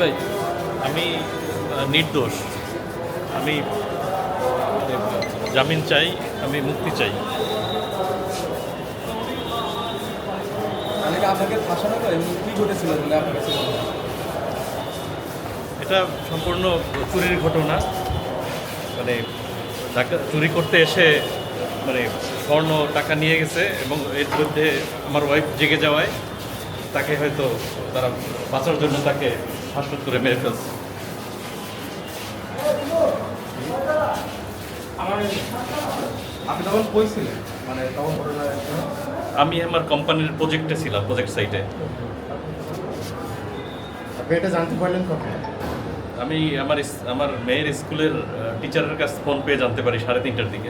ভাই? আমি নির্দোষ। আমি জামিন চাই, আমি মুক্তি চাই। আপনাকে ফাঁসানো হয় এবং কী ঘটেছিল বলে আপনার কাছে মনে হয়? এটা সম্পূর্ণ চুরির ঘটনা। মানে চুরি করতে এসে মানে স্বর্ণ টাকা নিয়ে গেছে এবং এর মধ্যে আমার ওয়াইফ জেগে যাওয়ায় তাকে হয়তো তারা বাঁচার জন্য তাকে শ্বাসরোধ করে মেরে ফেলছে। আপনি তখন কই ছিলেন? মানে তখন আমি আমার কোম্পানির প্রজেক্টে ছিলাম, প্রজেক্ট সাইটে। আপনি এটা জানতে পারলেন কখন? আমি আমার মেয়ের স্কুলের টিচারের কাছে ফোন পেয়ে জানতে পারি 3:30টার দিকে।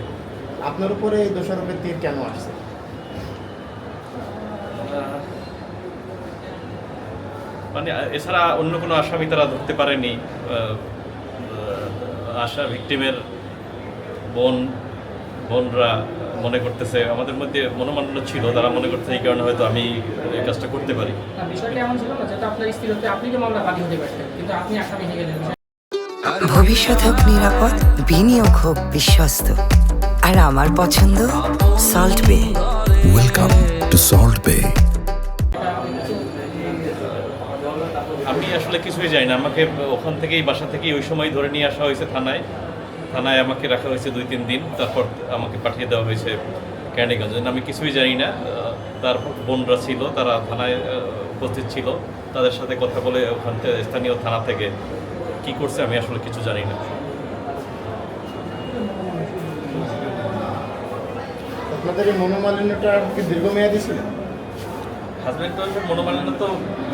আপনার উপরে এই দোষারোপের তীর কেন আসছে? মানে এছাড়া অন্য কোনো আসামি তারা ধরতে পারেনি। ভিকটিমের বোনরা মনে করতেছে, আমাদের মধ্যে মনোমালিন্য ছিল, তারা মনে করতেছে এই কারণে হয়তো আমি এই কাজটা করতে পারি। বিষয়টা এমন ছিল না যেটা আপনার স্ত্রী হতে আপনি যে মামলা বাদী হতে পারতেন, কিন্তু আপনি আসামি হয়ে গেলেন। ভবিষ্যৎ হোক নিরাপদ, বিনিয়োগ হোক বিশ্বস্ত, আর আমার পছন্দ সল্ট বে। ওয়েলকাম টু সল্ট বে। আমি আসলে কিছুই জানি না। আমাকে ওখান থেকেই, বাসা থেকেই ওই সময় ধরে নিয়ে আসা হয়েছে থানায় আমাকে রাখা হয়েছে 2-3 দিন। তারপর আমাকে পাঠিয়ে দেওয়া হয়েছে ক্যান্ডিগঞ্জ। আমি কিছুই জানি না। তারপর বোনরা ছিল, তারা থানায় উপস্থিত ছিল, তাদের সাথে কথা বলে ওখান থেকে স্থানীয় থানা থেকে কি করছে আমি আসলে কিছু জানি না। আপনাদের এই মনোমালিন্যটা কি দীর্ঘমেয়াদী ছিল? হাজব্যান্ড ওয়াইফের মনোমালিন্য তো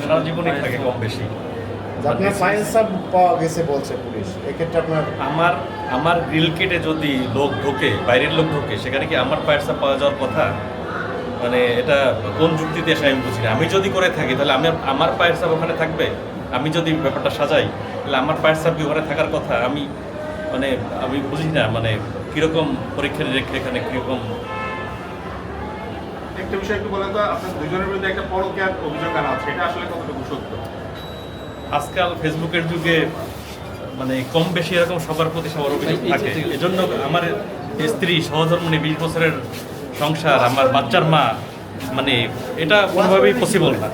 সারা জীবনই থাকে কম বেশি। আপনার ফাইল সব পাওয়া গেছে বলছে পুলিশ, এক্ষেত্রে আপনার আমার গ্রিল কেটে যদি লোক ঢোকে, বাইরের লোক ঢোকে, সেখানে কি আমার পায়ের সাপ পাওয়া যাওয়ার কথা? মানে এটা কোন যুক্তিতে আসে আমি বুঝি না। আমি যদি করে থাকি তাহলে আমার পায়ের সাপ ওখানে থাকবে। আমি যদি ব্যাপারটা সাজাই তাহলে আমার পায়ের সাপ ওখানে থাকার কথা। আমি বুঝি না মানে কীরকম পরীক্ষা নিরীক্ষা এখানে কীরকম। একটা বিষয় একটু বলেন তো, আপনার দুজনের বিরুদ্ধে একটা পরকীয়ার অভিযোগ আনা আছে, এটা আসলে কতটুকু সত্য? আজকাল ফেসবুকের যুগে মানে কম বেশি এরকম সবার প্রতি সবার অভিযোগ থাকে। এজন্য আমার স্ত্রী সহধর্মিণী 20 বছরের সংসার, আমার বাচ্চার মা, মানে এটা কোনোভাবেই পসিবল না।